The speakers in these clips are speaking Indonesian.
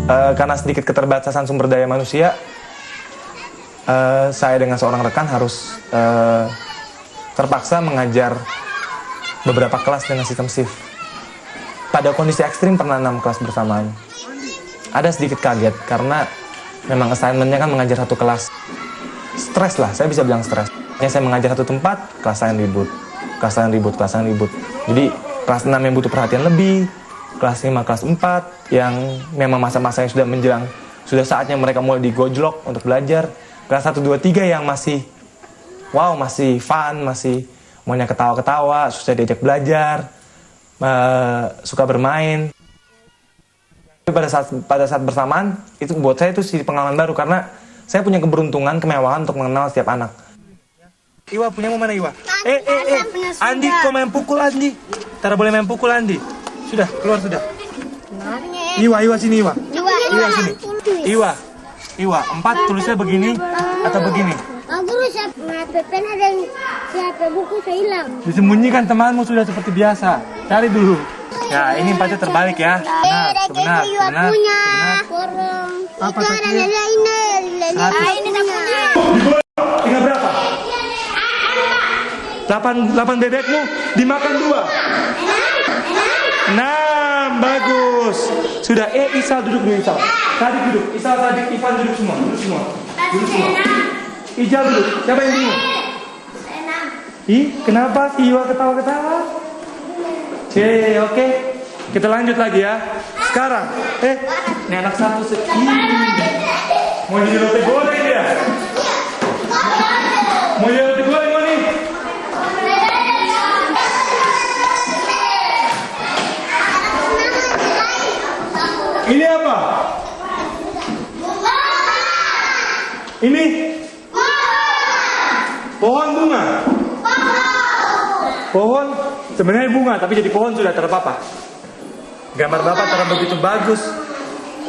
karena sedikit keterbatasan sumber daya manusia, saya dengan seorang rekan harus terpaksa mengajar beberapa kelas dengan sistem shift. Pada kondisi ekstrim pernah 6 kelas bersamaan. Ada sedikit kaget karena memang assignment-nya kan mengajar satu kelas. Stres lah, saya bisa bilang stres. Saya mengajar satu tempat, kelas lain ribut. Kelas lain ribut, kelas lain ribut. Jadi kelas 6 yang butuh perhatian lebih, kelas 5, kelas 4 yang memang masa-masa yang sudah menjelang, sudah saatnya mereka mulai digojlok untuk belajar. Kelas 1, 2, 3 yang masih wow, masih fun, masih maunya ketawa-ketawa, susah diajak belajar, suka bermain. Pada saat bersamaan, itu buat saya itu sih pengalaman baru karena saya punya keberuntungan, kemewahan untuk mengenal setiap anak. Iwa, punya mau mana Iwa? Andi, kau main pukul Andi. Tara boleh main pukul Andi. Sudah, keluar sudah. Iwa sini Iwa. Iwa sini. Iwa, 4 tulisnya begini atau begini? Guru, siapa pena dan siapa buku saya hilang. Disembunyikan temanmu sudah seperti biasa. Cari dulu. Ya, ini 4-nya terbalik ya. Benar. Apa tadi? Ini Tinggal berapa? 8 bebekmu dimakan 2. 6, bagus. Sudah, Isal duduk dulu Isal. Sadik duduk, Isal, Sadik, Ivan duduk semua. Ijal duduk, siapa yang bingung? Kenapa si Iwa ketawa-ketawa? Oke. Kita lanjut lagi ya. Sekarang, ini anak satu segini. Mau jadi roti goreng dia? Mau jadi roti goreng mau nih? Ini apa? Ini? Pohon bunga? Pohon? Sebenarnya bunga, tapi jadi pohon sudah terpapa. Gambar Bapak terlalu begitu bagus.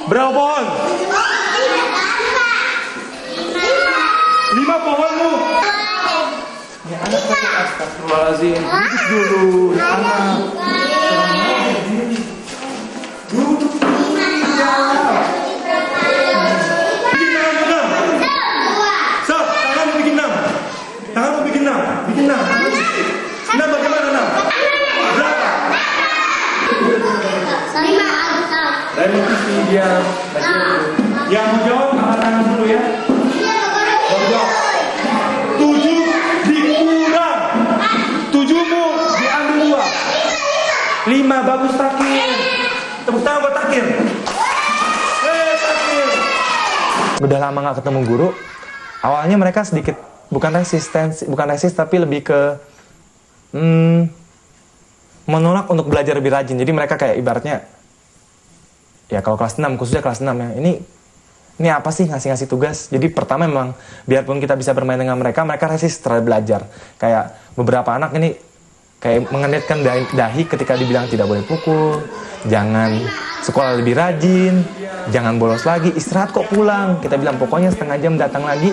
Berapa pohon? 5 pohonmu. Ya anak sakit, astagfirullahaladzim. Duduk dulu, anak. Duduk dulu, ya. Bikin 6. Stop, tanganmu bikin 6. Tanganmu bikin 6. Bikin 6. 6 bagaimana 6? Berapa? 5. Saya mau isi dia. Yang mau jawab, angkat tangan dulu ya. 7 dikurang. 7mu diambil 2. 5, bagus Takir. Tepuk tangan buat Takir. Takir. Udah lama gak ketemu guru. Awalnya mereka sedikit bukan resist tapi lebih ke menolak untuk belajar lebih rajin. Jadi mereka kayak ibaratnya ya kalau kelas 6, khususnya kelas 6 ya. Ini apa sih ngasih tugas? Jadi pertama memang biarpun kita bisa bermain dengan mereka resist terhadap belajar. Kayak beberapa anak ini kayak mengenitkan dahi ketika dibilang tidak boleh pukul, jangan sekolah lebih rajin, jangan bolos lagi, istirahat kok pulang. Kita bilang pokoknya setengah jam datang lagi,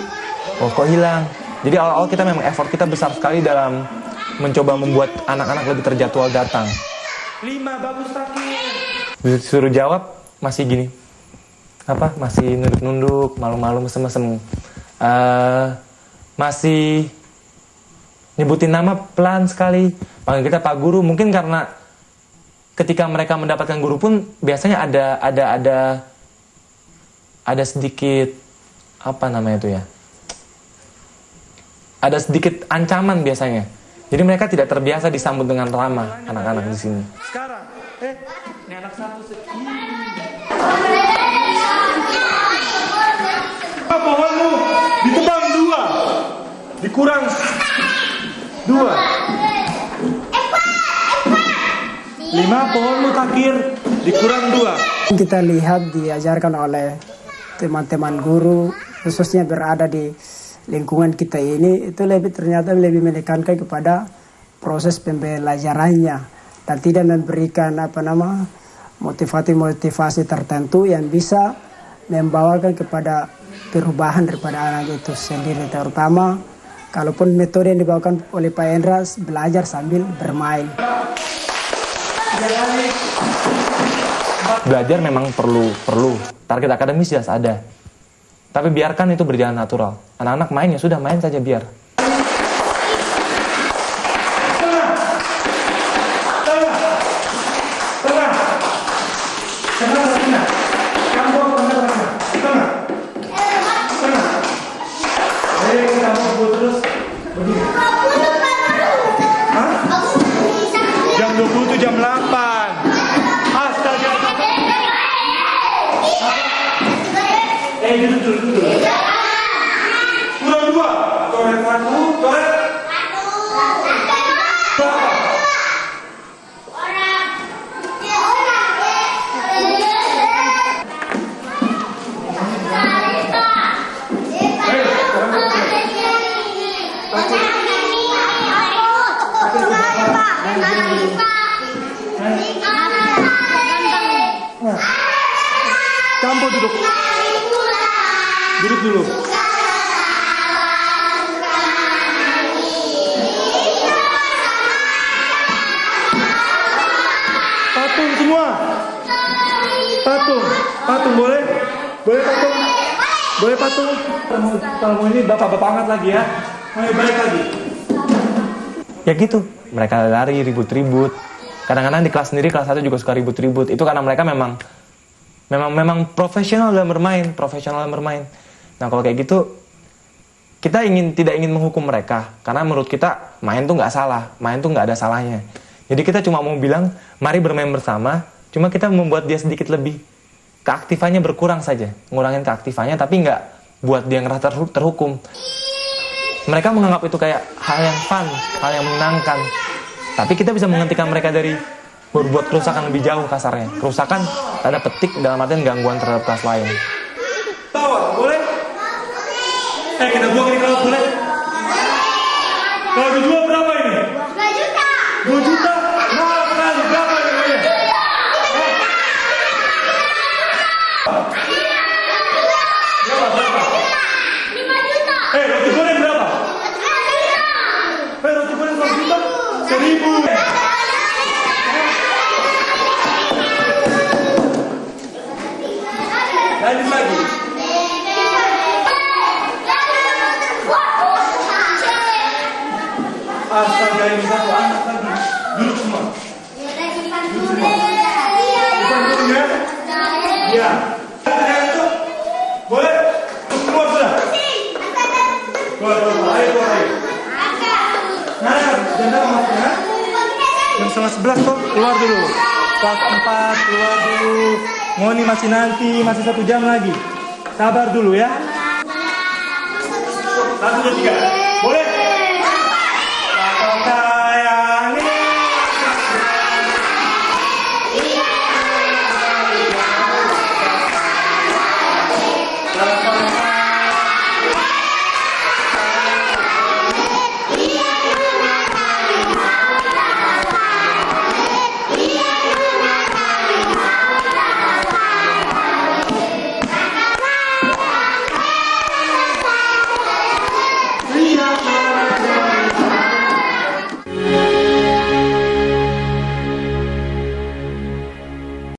kok hilang. Jadi awal-awal kita memang effort kita besar sekali dalam mencoba membuat anak-anak lebih terjadwal datang. 5, bagus Takir. Disuruh jawab masih gini. Masih nunduk-nunduk, malu-malu, mesem-mesem. Masih nyebutin nama pelan sekali. Panggil kita Pak Guru. Mungkin karena ketika mereka mendapatkan guru pun biasanya ada sedikit ada sedikit ancaman biasanya. Jadi mereka tidak terbiasa disambut dengan ramah anak-anak di sini. Sekarang, ini anak satu segini. Pohonmu ditebang 2, dikurang 2. 5 pohonmu Takir, dikurang 2. Kita lihat diajarkan oleh teman-teman guru, khususnya berada di lingkungan kita ini, itu ternyata lebih menekankan kepada proses pembelajarannya dan tidak memberikan motivasi tertentu yang bisa membawakan kepada perubahan daripada anak itu sendiri, terutama kalaupun metode yang dibawakan oleh Pak Endra belajar sambil bermain. 3 kali 4 Belajar memang perlu. Target akademis jelas ada. Tapi biarkan itu berjalan natural. Anak-anak main ya sudah, main saja biar. Jam 20 itu jam 8. Astaga. Duduk. Kurang 2. Coret 1, coret. Berapa? Campur duduk. Duduk dulu. Patung semua. Patung boleh? Boleh patung? Boleh patung? Kalau ini bapak-bapak angkat lagi ya. Mau balik lagi. Ya gitu, mereka lari ribut-ribut. Kadang-kadang di kelas sendiri, kelas 1 juga suka ribut-ribut. Itu karena mereka memang profesional dalam bermain. Nah kalau kayak gitu, kita tidak ingin menghukum mereka. Karena menurut kita, main tuh nggak salah. Main tuh nggak ada salahnya. Jadi kita cuma mau bilang, mari bermain bersama. Cuma kita membuat dia sedikit lebih keaktifannya berkurang saja. Ngurangin keaktifannya, tapi nggak buat dia ngerasa terhukum. Mereka menganggap itu kayak hal yang fun, hal yang menyenangkan. Tapi kita bisa menghentikan mereka dari berbuat kerusakan lebih jauh kasarnya. Kerusakan tanda petik dalam artian gangguan terhadap kelas lain. Tawa, boleh? Kita buang ini kalau boleh. Kalau dijual berapa ini? 2 juta. 2 juta? Mahal sekali. Berapa ini namanya? Berapa? 5 juta. Roti goreng berapa? Roti goreng 1 juta? 1.000. Lanjut lagi. Astaga, ini satu anak lagi. Duduk semua. Bukan dulu ya? Iya. Boleh? Semua sudah? Keluar. Ayo. Nah, jangan masuk ya. Yang setengah 11 kok, keluar dulu. Kelas 4, keluar dulu. Ngoni masih 1 jam lagi. Sabar dulu ya. 1, 2, 3. Boleh?